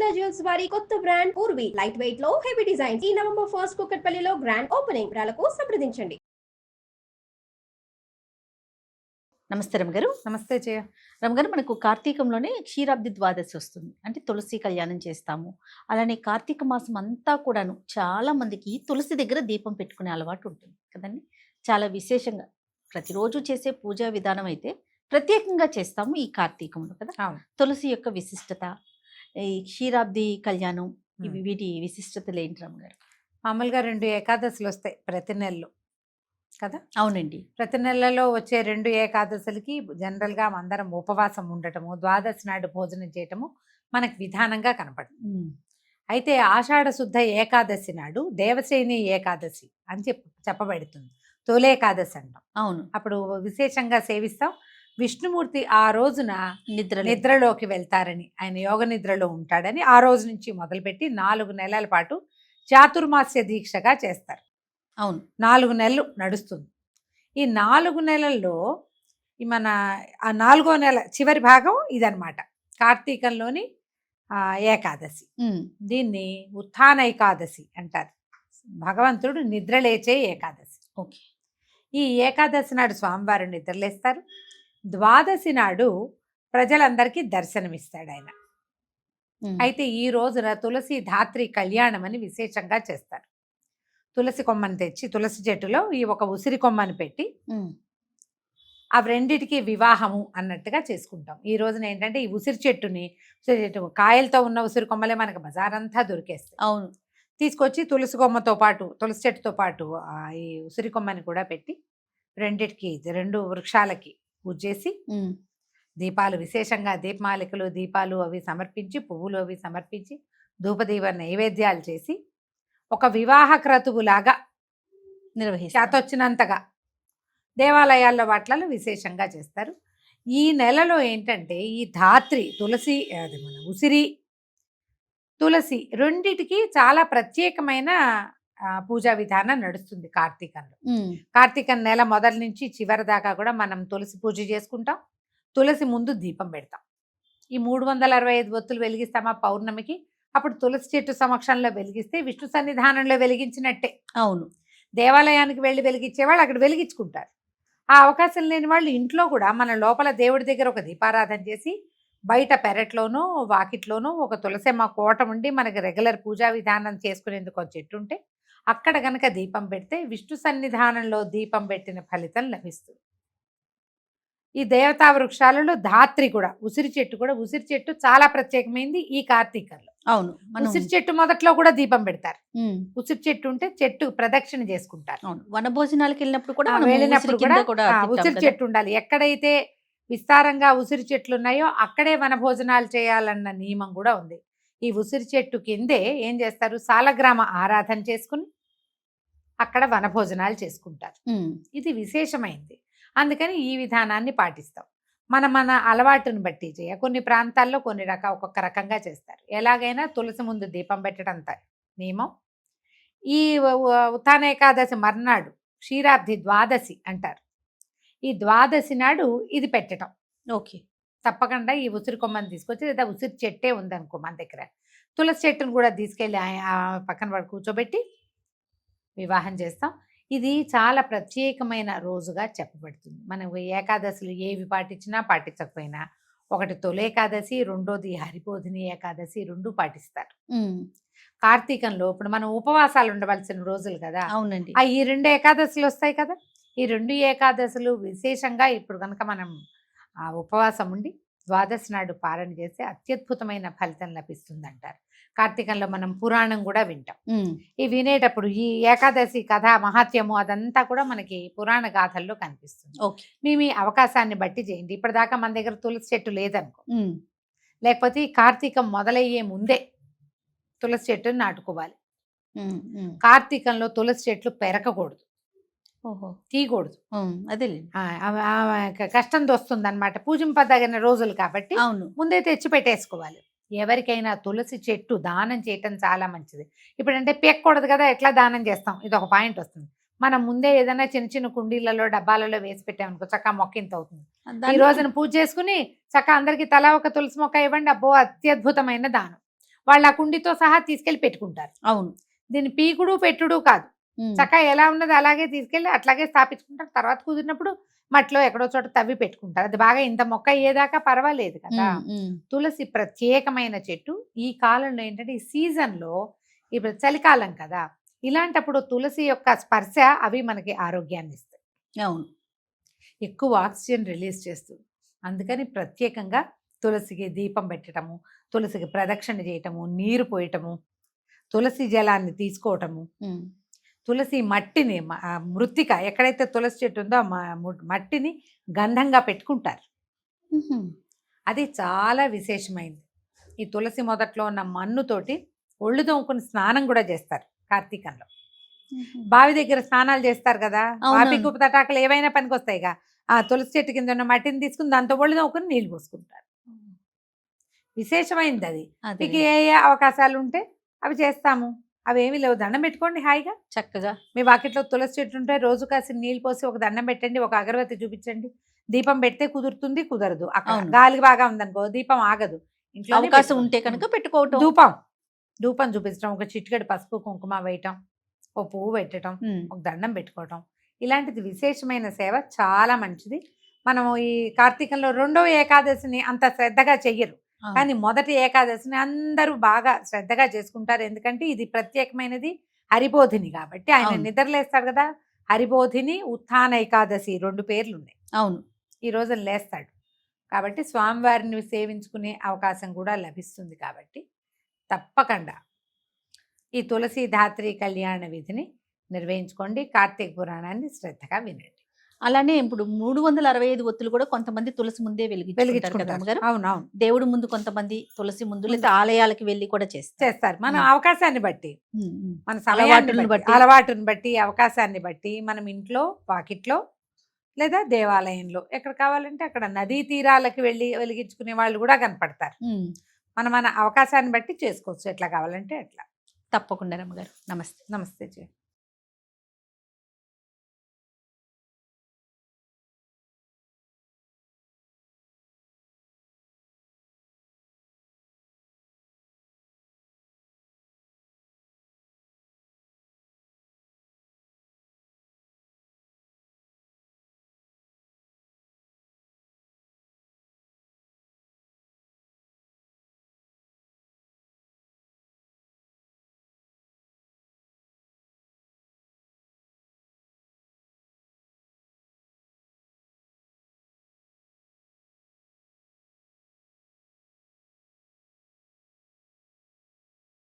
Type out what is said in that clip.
Golconda jewels వారి కొత్త brand Purvi light weight లో హెవీ డిజైన్స్ ఈ నవంబర్ 1 కుకట్పల్లిలో గ్రాండ్ ఓపెనింగ్ వివరాలకు సంప్రదించండి. నమస్తే రమగారు. నమస్తే జయ. రమగారు, మనకు కార్తీకంలోనే క్షీరాబ్ది ద్వాదశి వస్తుంది, అంటే తులసి కళ్యాణం చేస్తాము. అలానే కార్తీక మాసం అంతా కూడాను చాలా మందికి తులసి దగ్గర దీపం పెట్టుకునే అలవాటు ఉంటుంది కదండి. చాలా విశేషంగా ప్రతిరోజు చేసే పూజా విధానం అయితే ప్రత్యేకంగా చేస్తాము ఈ కార్తీకంలో కదా. తులసి యొక్క విశిష్టత, ఈ క్షీరాబ్ది కళ్యాణం, ఇవి వీటి విశిష్టతలు ఏంటి రమగారు? మామూలుగా 2 ఏకాదశులు వస్తాయి ప్రతి నెలలో కదా. అవునండి. ప్రతి నెలలో వచ్చే 2 ఏకాదశులకి జనరల్గా అందరం ఉపవాసం ఉండటము, ద్వాదశి నాడు భోజనం చేయటము మనకు విధానంగా కనపడుతుంది. అయితే ఆషాఢ శుద్ధ ఏకాదశి నాడు దేవసేని ఏకాదశి అని చెప్పబడుతుంది. తొలేకాదశి అంటాం. అవును. అప్పుడు విశేషంగా సేవిస్తాం. విష్ణుమూర్తి ఆ రోజున నిద్రలోకి వెళ్తారని, ఆయన యోగ నిద్రలో ఉంటాడని ఆ రోజు నుంచి మొదలుపెట్టి 4 నెలల పాటు చాతుర్మాస్య దీక్షగా చేస్తారు. అవును, 4 నెలలు నడుస్తుంది. ఈ 4 నెలల్లో మన ఆ 4వ నెల చివరి భాగం ఇదనమాట, కార్తీకంలోని ఏకాదశి. దీన్ని ఉత్థాన ఏకాదశి అంటారు. భగవంతుడు నిద్రలేచే ఏకాదశి. ఓకే. ఈ ఏకాదశి నాడు స్వామివారు నిద్రలేస్తారు. ద్వాదశి నాడు ప్రజలందరికీ దర్శనమిస్తాడు ఆయన. అయితే ఈ రోజున తులసి ధాత్రి కళ్యాణం అని విశేషంగా చేస్తారు. తులసి కొమ్మని తెచ్చి తులసి చెట్టులో ఈ ఒక ఉసిరి కొమ్మని పెట్టి అవి రెండిటికి వివాహము అన్నట్టుగా చేసుకుంటాం. ఈ రోజున ఏంటంటే ఈ ఉసిరి చెట్టుని, కాయలతో ఉన్న ఉసిరి కొమ్మలే మనకు బజారంతా దొరికేస్తాయి. అవును. తీసుకొచ్చి తులసి కొమ్మతో పాటు, తులసి చెట్టుతో పాటు ఈ ఉసిరి కొమ్మని కూడా పెట్టి రెండిటికి, 2 వృక్షాలకి పూజ చేసి దీపాలు, విశేషంగా దీపమాలికలు, దీపాలు అవి సమర్పించి, పువ్వులు అవి సమర్పించి, ధూపదీప నైవేద్యాలు చేసి ఒక వివాహ క్రతువులాగా చేతొచ్చినంతగా దేవాలయాల్లో వాటిలలో విశేషంగా చేస్తారు. ఈ నెలలో ఏంటంటే ఈ ధాత్రి తులసి, అది మన ఉసిరి తులసి రెండిటికి చాలా ప్రత్యేకమైన పూజా విధానం నడుస్తుంది కార్తీకంలో. కార్తీక నెల మొదటి నుంచి చివరి దాకా కూడా మనం తులసి పూజ చేసుకుంటాం. తులసి ముందు దీపం పెడతాం. ఈ 365 ఒత్తులు వెలిగిస్తామా పౌర్ణమికి, అప్పుడు తులసి చెట్టు సమక్షంలో వెలిగిస్తే విష్ణు సన్నిధానంలో వెలిగించినట్టే. అవును. దేవాలయానికి వెళ్ళి వెలిగించే వాళ్ళు అక్కడ వెలిగించుకుంటారు. ఆ అవకాశం లేని వాళ్ళు ఇంట్లో కూడా మన లోపల దేవుడి దగ్గర ఒక దీపారాధన చేసి, బయట పెరట్లోనూ వాకిట్లోనూ ఒక తులసమ్మ కోట ఉండి మనకి రెగ్యులర్ పూజా విధానం చేసుకునేందుకు ఒక చెట్టు ఉంటే అక్కడ గనక దీపం పెడితే విష్ణు సన్నిధానంలో దీపం పెట్టిన ఫలితం లభిస్తుంది. ఈ దేవతా వృక్షాలలో ధాత్రి కూడా, ఉసిరి చెట్టు కూడా, ఉసిరి చెట్టు చాలా ప్రత్యేకమైంది ఈ కార్తీకంలో. అవును. ఉసిరి చెట్టు మొదట్లో కూడా దీపం పెడతారు. ఉసిరి చెట్టు ఉంటే చెట్టు ప్రదక్షిణ చేసుకుంటారు. వన భోజనాలకు వెళ్ళినప్పుడు కూడా వెళ్ళినప్పుడు కూడా ఉసిరి చెట్టు ఉండాలి. ఎక్కడైతే విస్తారంగా ఉసిరి చెట్లు ఉన్నాయో అక్కడే వన భోజనాలు చేయాలన్న నియమం కూడా ఉంది. ఈ ఉసిరి చెట్టు కిందే ఏం చేస్తారు, సాలగ్రామ ఆరాధన చేసుకుని అక్కడ వన భోజనాలు చేసుకుంటారు. ఇది విశేషమైంది. అందుకని ఈ విధానాన్ని పాటిస్తాం. మన అలవాటును బట్టి కొన్ని ప్రాంతాల్లో కొన్ని ఒక్కొక్క రకంగా చేస్తారు. ఎలాగైనా తులసి ముందు దీపం పెట్టడం నియమం. ఈ ఉత్థాన ఏకాదశి మర్నాడు క్షీరాబ్ది ద్వాదశి అంటారు. ఈ ద్వాదశి నాడు ఇది పెట్టడం. ఓకే. తప్పకుండా ఈ ఉసిరి కొమ్మని తీసుకొచ్చి, లేదా ఉసిరి చెట్టే ఉందనుకో మన దగ్గర, తులసి చెట్టును కూడా తీసుకెళ్ళి పక్కన వాడు కూర్చోబెట్టి వివాహం చేస్తాం. ఇది చాలా ప్రత్యేకమైన రోజుగా చెప్పబడుతుంది. మనం ఏకాదశులు ఏవి పాటించినా పాటించకపోయినా, ఒకటి తొలేకాదశి, రెండోది హరిబోధిని ఏకాదశి, 2 పాటిస్తారు. కార్తీకంలో ఇప్పుడు మనం ఉపవాసాలు ఉండవలసిన రోజులు కదా. అవునండి. ఈ 2 ఏకాదశులు వస్తాయి కదా. ఈ 2 ఏకాదశులు విశేషంగా ఇప్పుడు కనుక మనం ఉపవాసం ఉండి ద్వాదశి నాడు పారణ చేస్తే అత్యద్భుతమైన ఫలితం లభిస్తుంది అంటారు. కార్తీకంలో మనం పురాణం కూడా వింటాం. ఈ వినేటప్పుడు ఈ ఏకాదశి కథ మహాత్యము అదంతా కూడా మనకి పురాణ గాథల్లో కనిపిస్తుంది. మీ అవకాశాన్ని బట్టి చేయండి. ఇప్పటిదాకా మన దగ్గర తులసి చెట్టు లేదనుకో, లేకపోతే ఈ కార్తీకం మొదలయ్యే ముందే తులసి చెట్టుని నాటుకోవాలి. కార్తీకంలో తులసి చెట్లు పెరగకూడదు, తీయకూడదు. అదే కష్టం వస్తుంది అనమాట. పూజింపదగిన రోజులు కాబట్టి ముందే తెచ్చి పెట్టేసుకోవాలి. ఎవరికైనా తులసి చెట్టు దానం చేయటం చాలా మంచిది. ఇప్పుడంటే పెక్కకూడదు కదా, ఎట్లా దానం చేస్తాం, ఇది ఒక పాయింట్ వస్తుంది. మనం ముందే ఏదైనా చిన్న చిన్న కుండీలలో డబ్బాలలో వేసి పెట్టామనుకో చక్కగా మొక్క ఇంత అవుతుంది. ఈ రోజున పూజ చేసుకుని చక్కగా అందరికి తలా ఒక తులసి మొక్క ఇవ్వండి, అబ్బో అత్యద్భుతమైన దానం. వాళ్ళు ఆ కుండితో సహా తీసుకెళ్లి పెట్టుకుంటారు. అవును. దీని పీకుడు పెట్టుడు కాదు, చక్కగా ఎలా ఉన్నది అలాగే తీసుకెళ్లి అట్లాగే స్థాపించుకుంటారు. తర్వాత కుదిరినప్పుడు మట్లో ఎక్కడో చోట తవ్వి పెట్టుకుంటారు. అది బాగా ఇంత మొక్క అయ్యేదాకా పర్వాలేదు కదా. తులసి ప్రత్యేకమైన చెట్టు. ఈ కాలంలో ఏంటంటే ఈ సీజన్లో, ఇప్పుడు చలికాలం కదా, ఇలాంటప్పుడు తులసి యొక్క స్పర్శ అవి మనకి ఆరోగ్యాన్ని ఇస్తాయి. అవును. ఎక్కువ ఆక్సిజన్ రిలీజ్ చేస్తుంది. అందుకని ప్రత్యేకంగా తులసికి దీపం పెట్టడము, తులసికి ప్రదక్షిణ చేయటము, నీరు పోయటము, తులసి జలాన్ని తీసుకోవటము, తులసి మట్టిని మృత్తిక ఎక్కడైతే తులసి చెట్టు ఉందో ఆ మట్టిని గంధంగా పెట్టుకుంటారు. అది చాలా విశేషమైంది. ఈ తులసి మొదట్లో ఉన్న మన్నుతోటి ఒళ్ళు తోముకుని స్నానం కూడా చేస్తారు కార్తీకంలో. బావి దగ్గర స్నానాలు చేస్తారు కదా, బావి కుప్ప తటాకలు ఏవైనా పనికి వస్తాయిగా. ఆ తులసి చెట్టు కింద ఉన్న మట్టిని తీసుకుని దాంతో ఒళ్ళు తోముకుని నీళ్లు పోసుకుంటారు. విశేషమైంది అది. మీకు ఏ ఏ అవకాశాలు ఉంటే అవి చేస్తాము. అవేమీ లేవు, దండం పెట్టుకోండి హాయిగా చక్కగా. మీ వాకిట్లో తులసి చెట్టు ఉంటే రోజు కాసి నీళ్ళు పోసి ఒక దండం పెట్టండి, ఒక అగరబత్తి చూపించండి. దీపం పెడితే కుదురుతుంది, కుదరదు. అక్కడ గాలి బాగా ఉందనుకో దీపం ఆగదు. ఇంట్లో అవకాశం ఉంటే కనుక పెట్టుకోవటం. ధూపం చూపించడం, ఒక చిటికెడు పసుపు కుంకుమ వేయటం, ఓ పువ్వు పెట్టడం, ఒక దండం పెట్టుకోవటం, ఇలాంటిది విశేషమైన సేవ, చాలా మంచిది. మనము ఈ కార్తీకంలో 2వ ఏకాదశిని అంత శ్రద్ధగా చెయ్యరు, కానీ మొదటి ఏకాదశిని అందరూ బాగా శ్రద్ధగా చేసుకుంటారు. ఎందుకంటే ఇది ప్రత్యేకమైనది, హరిబోధిని కాబట్టి. ఆయన నిద్రలేస్తాడు కదా, హరిబోధిని ఉత్థాన ఏకాదశి 2 పేర్లు ఉన్నాయి. అవును. ఈ రోజు లేస్తాడు కాబట్టి స్వామివారిని సేవించుకునే అవకాశం కూడా లభిస్తుంది. కాబట్టి తప్పకుండా ఈ తులసి ధాత్రి కళ్యాణ విధిని నిర్వహించుకోండి. కార్తీక పురాణాన్ని శ్రద్ధగా వినండి. అలానే ఇప్పుడు 365 ఒత్తులు కూడా కొంతమంది తులసి ముందే వెలిగించుకుంటారు. అవునవును. దేవుడి ముందు కొంతమంది తులసి ముందు, లేదా ఆలయాలకి వెళ్ళి కూడా చేస్తారు. మన అవకాశాన్ని బట్టి, మన సమయాన్ని బట్టి, అలవాటుని బట్టి, అవకాశాన్ని బట్టి మనం ఇంట్లో, వాకిట్లో, లేదా దేవాలయంలో ఎక్కడ కావాలంటే అక్కడ, నదీ తీరాలకి వెళ్ళి వెలిగించుకునే వాళ్ళు కూడా కనపడతారు. మన అవకాశాన్ని బట్టి చేసుకోవచ్చు, ఎట్లా కావాలంటే అట్లా. తప్పకుండా రమ్మగారు. నమస్తే. నమస్తే జయ.